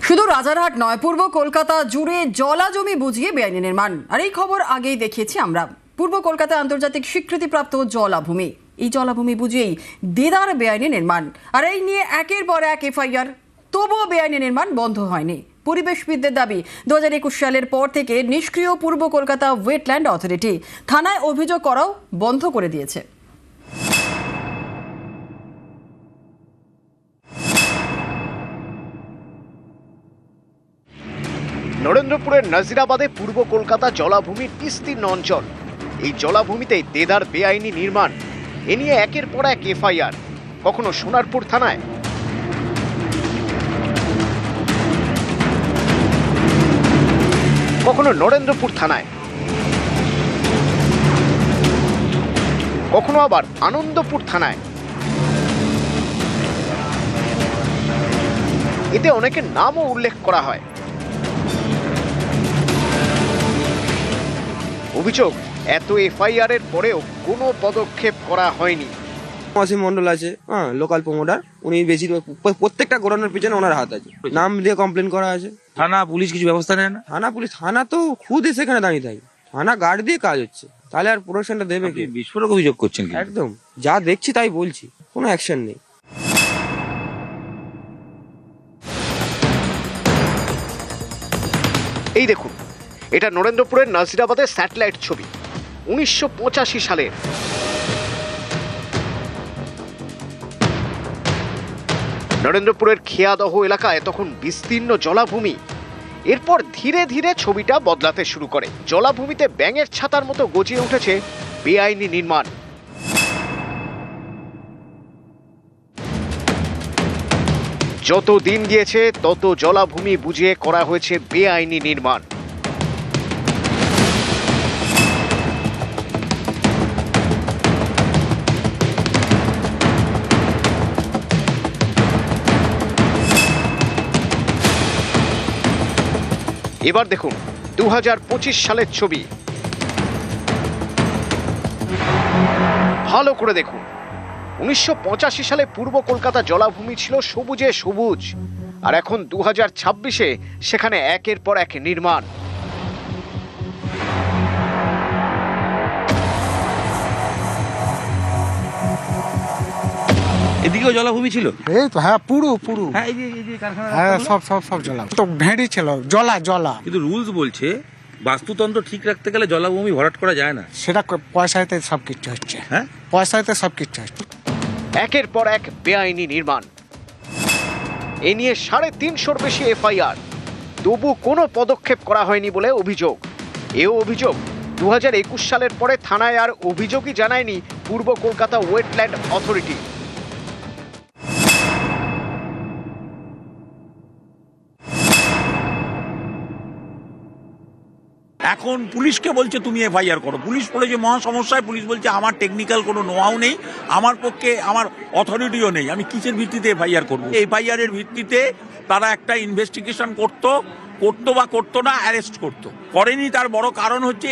শুধু রাজারহাট নয়, পূর্ব কলকাতা জুড়ে জলাজমি বুঝিয়ে বেআইনি নির্মাণ। আর এই খবর আগেই দেখিয়েছি আমরা। পূর্ব কলকাতা আন্তর্জাতিক স্বীকৃতিপ্রাপ্ত জলাভূমি, এই জলাভূমি বুঝিয়েই দেদার বেআইনি নির্মাণ। আর এই নিয়ে একের পর এক এফআইআর, তবুও বেআইনি নির্মাণ বন্ধ হয়নি। পরিবেশবিদদের দাবি 2021 সালের পর থেকে নিষ্ক্রিয় পূর্ব কলকাতা ওয়েটল্যান্ড অথরিটি থানায় অভিযোগ করাও বন্ধ করে দিয়েছে। নরেন্দ্রপুরের নাজিরাবাদে পূর্ব কলকাতা জলাভূমির বিস্তীর্ণ অঞ্চল। এই জলাভূমিতে দেদার বেআইনি নির্মাণ, এ নিয়ে একের পর এক এফআইআর। কখনো সোনারপুর থানায়, কখনো নরেন্দ্রপুর থানায়, কখনো আবার আনন্দপুর থানায়। এতে অনেকের নামও উল্লেখ করা হয়। অভিযোগ, এত এফআইআর এর পরেও কোনো পদক্ষেপ করা হয়নি। অসীম মন্ডল আছে, লোকাল প্রমোটার, উনি বেশি প্রত্যেকটা গোডাউনের পিছনে ওনার হাত আছে। নাম দিয়ে কমপ্লেন করা আছে। থানা পুলিশ কিছু ব্যবস্থা নেয় না? থানা তো খুদ সেখানে দাঁড়িয়ে থাকে, থানা গার্ড দিয়ে কাজ হচ্ছে, তাহলে আর প্রোটেকশনটা দেবে কি? বিস্ফোরক অভিযোগ করছেন কি? একদম যা দেখছি তাই বলছি, কোনো অ্যাকশন নেই। এই দেখুন, এটা নরেন্দ্রপুরের নাজিরাবাদের স্যাটেলাইট ছবি 1985 সালের। নরেন্দ্রপুরের খেয়াদহ এলাকায় তখন বিস্তীর্ণ জলাভূমি। এরপর ধীরে ধীরে ছবিটা বদলাতে শুরু করে। জলাভূমিতে ব্যাঙের ছাতার মতো গজিয়ে উঠেছে বেআইনি নির্মাণ। যত দিন গিয়েছে তত জলাভূমি বুঝিয়ে করা হয়েছে বেআইনি নির্মাণ। এবার দেখুন 2025 সালের ছবি, ভালো করে দেখুন। 1985 সালে পূর্ব কলকাতা জলাভূমি ছিল সবুজে সবুজ, আর এখন 2026-এ সেখানে একের পর এক নির্মাণ। এদিকেও জলাভূমি ছিল? এই তো, হ্যাঁ, পুরো পুরো, হ্যাঁ, এই যে কারখানা, হ্যাঁ, সব জলা তো ভেড়ি ছিল, জলা। কিন্তু রুলস বলছে বাস্তুতন্ত্র ঠিক রাখতে গেলে জলাভূমি ভরাট করা যায় না। সেটা পয়সাতে সব কিছু হচ্ছে, হ্যাঁ, পয়সাতে সব কিছু হচ্ছে। একের পর এক বেআইনি নির্মাণ, এ নিয়ে 350-র বেশি এফআইআর, তবু কোনো পদক্ষেপ করা হয়নি বলে অভিযোগ। এও অভিযোগ, 2021 সালের পরে থানায় আর অভিযোগই জানায়নি পূর্ব কলকাতা ওয়েটল্যান্ড অথরিটি। এখন পুলিশকে বলছে তুমি এফআইআর করো। পুলিশ পড়েছে মহা সমস্যায়। পুলিশ বলছে আমার টেকনিক্যাল কোনো নোহাও নেই, আমার পক্ষে আমার অথরিটিও নেই, আমি কিসের ভিত্তিতে এফআইআর করবো? এফআইআর এর ভিত্তিতে তারা একটা ইনভেস্টিগেশন করতো বা করতো না, অ্যারেস্ট করতো, করেনি। তার বড় কারণ হচ্ছে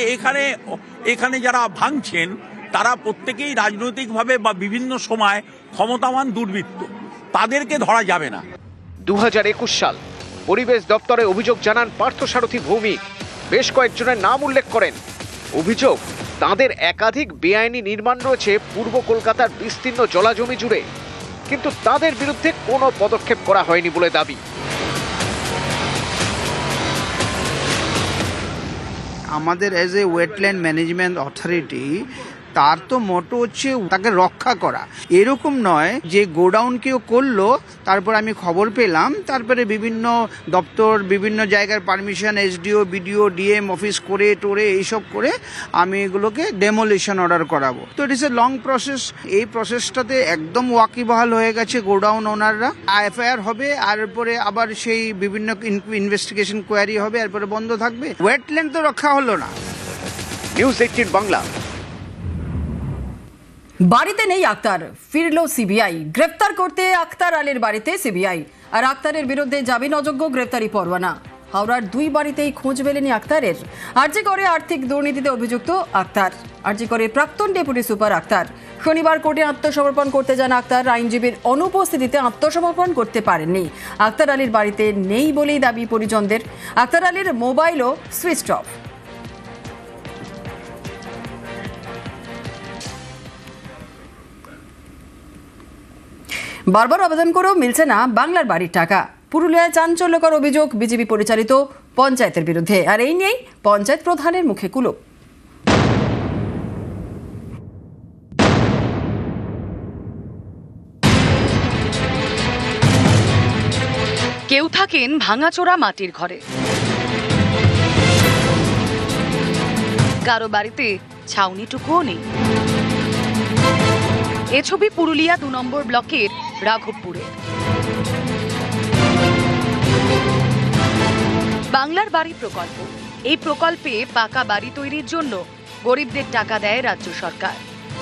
এখানে যারা ভাঙছেন তারা প্রত্যেকেই রাজনৈতিকভাবে বা বিভিন্ন সময় ক্ষমতাবান দুর্বৃত্ত, তাদেরকে ধরা যাবে না। 2021 সাল, পরিবেশ দপ্তরে অভিযোগ জানান পার্থসারথী ভৌমিক। বেশ কয়েকজনের নাম উল্লেখ করেন। অভিযোগ, তাদের একাধিক বেআইনি নির্মাণ রয়েছে পূর্ব কলকাতার বিস্তীর্ণ জলাজমি জুড়ে, কিন্তু তাদের বিরুদ্ধে কোনো পদক্ষেপ করা হয়নি বলে দাবি। আমাদের as a wetland management authority, তার তো মোটো হচ্ছে তাকে রক্ষা করা। এরকম নয় যে গোডাউন কেউ করলো, তারপর আমি খবর পেলাম, তারপরে বিভিন্ন দপ্তর, বিভিন্ন জায়গার permission, SDO, BDO, DM office করে টোরে এইসব করে আমি এগুলোকে ডেমোলিশন অর্ডার করাবো। তো ইট ইস এ লং প্রসেস। এই প্রসেসটাতে একদম ওয়াকিবহাল হয়ে গেছে গোডাউন ওনাররা। এফআইআর হবে, আর এরপরে আবার সেই বিভিন্ন ইনভেস্টিগেশন কোয়ারি হবে, এরপরে বন্ধ থাকবে। ওয়েটল্যান্ড তো রক্ষা হলো না। নিউজ 18 বাংলা। বাড়িতে নেই আক্তার, ফিরল সিবিআই। গ্রেফতার করতে আক্তার আলীর বাড়িতে সিবিআই, আর আক্তারের বিরুদ্ধে জামিন অযোগ্য গ্রেফতারি পরোয়ানা। হাওড়ার 2 বাড়িতেই খোঁজ মেলেনি আক্তারের। আরজি করে আর্থিক দুর্নীতিতে অভিযুক্ত আক্তার। আরজি করে প্রাক্তন ডেপুটি সুপার আক্তার শনিবার কোর্টে আত্মসমর্পণ করতে যান আক্তার। আইনজীবীর অনুপস্থিতিতে আত্মসমর্পণ করতে পারেননি। আক্তার আলীর বাড়িতে নেই বলেই দাবি পরিজনদের। আক্তার আলীর মোবাইলও সুইচ অফ। বারবার আবেদন করেও মিলছে না বাংলার বাড়ির টাকা। পুরুলিয়ায় চাঞ্চল্যকর অভিযোগ বিজেপি পরিচালিত পঞ্চায়েতের বিরুদ্ধে, আর এই নিয়েই পঞ্চায়েত প্রধানের মুখে কুলুপ। কেউ থাকেন ভাঙাচোরা মাটির ঘরে, কারো বাড়িতে ছাউনিটুকুও নেই। এ ছবি পুরুলিয়া 2 নম্বর ব্লকের রাঘবপুরে। বাংলার বাড়ি প্রকল্প, এই প্রকল্পে পাকা বাড়ি তৈরির জন্য গরিবদের টাকা দেয় রাজ্য সরকার।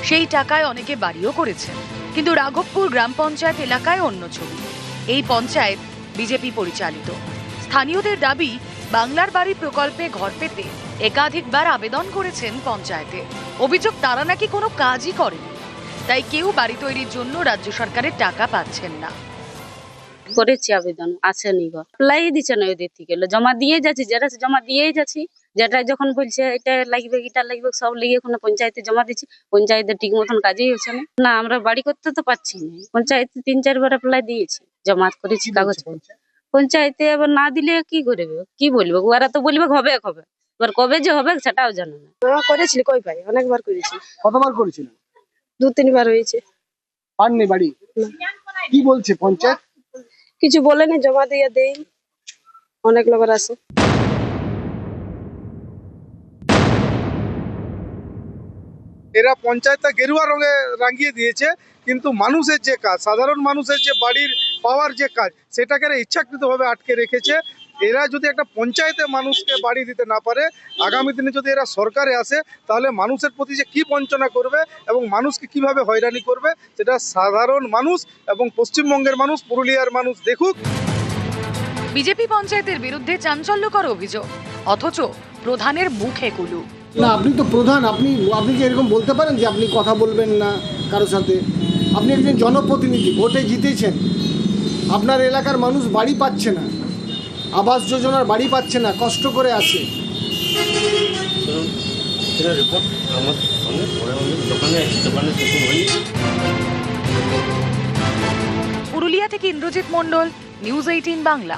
সেই টাকায় অনেকে বাড়িও করেছেন, কিন্তু রাঘবপুর গ্রাম পঞ্চায়েত এলাকায় অন্য ছবি। এই পঞ্চায়েত বিজেপি পরিচালিত। স্থানীয়দের দাবি, বাংলার বাড়ি প্রকল্পে ঘর পেতে একাধিকবার আবেদন করেছেন পঞ্চায়েতে। অভিযোগ, তারা নাকি কোনো কাজই করেনি, তাই কেউ বাড়ি তৈরির জন্য রাজ্য সরকারের টাকা পাচ্ছেন না। করেছি আবেদন, আসেনি গো, অ্যাপ্লাই দিচ্ছে না ওদের থেকে, জমা দিয়ে যাচ্ছি, যেটা জমা দিয়েই যাচ্ছি, যেটা যখন বলছে এটা লাগবে এটা লাগবে সব লিগে এখন পঞ্চায়েতে জমা দিচ্ছি, পঞ্চায়েতে ঠিক মতন কাজই হচ্ছে না। না, আমরা বাড়ি করতে তো পারছি না। পঞ্চায়েতে 3-4 বার অ্যাপ্লাই দিয়েছি, জমা করেছি কাগজ। পঞ্চায়েতে এবার না দিলে কি করবে, কি বলবো, ওরা তো বলবে হবে হবে, এবার কবে যে হবে সেটাও জানো না। করেছি কই পাই, অনেকবার করেছি। কতবার করেছিলেন? 2-3 বার হয়েছে। পাননি বাড়ি? কি বলছে পঞ্চায়েত? কিছু বলেনি, জমা দিয়ে দেই, অনেক লোকের আছে। এরা পঞ্চায়েতটা গেরুয়া রঙে রাঙিয়ে দিয়েছে, কিন্তু মানুষের যে কাজ, সাধারণ মানুষের যে বাড়ির পাওয়ার যে কাজ, সেটাকে এরা ইচ্ছাকৃতভাবে আটকে রেখেছে। এরা যদি একটা পঞ্চায়েতে মানুষকে বাড়ি দিতে না পারে, আগামী দিনে যদি এরা সরকারে আসে, তাহলে মানুষের প্রতি যে কি বঞ্চনা করবে এবং মানুষকে কিভাবে হয়রানি করবে, সেটা সাধারণ মানুষ এবং পশ্চিমবঙ্গের মানুষ, পুরুলিয়ার মানুষ দেখুক। বিজেপি পঞ্চায়েতের বিরুদ্ধে চাঞ্চল্যকর অভিযোগ, অথচ প্রধানের মুখে কুলুপ। না, আপনি তো প্রধান, আপনি কি এরকম বলতে পারেন যে আপনি কথা বলবেন না কারোর সাথে? আপনি একজন জনপ্রতিনিধি, ভোটে জিতেছেন, আপনার এলাকার মানুষ বাড়ি পাচ্ছে না, আবাস যোজনার বাড়ি পাচ্ছে না, কষ্ট করে আছে। পুরুলিয়া থেকে ইন্দ্রজিৎ মণ্ডল, নিউজ 18 বাংলা।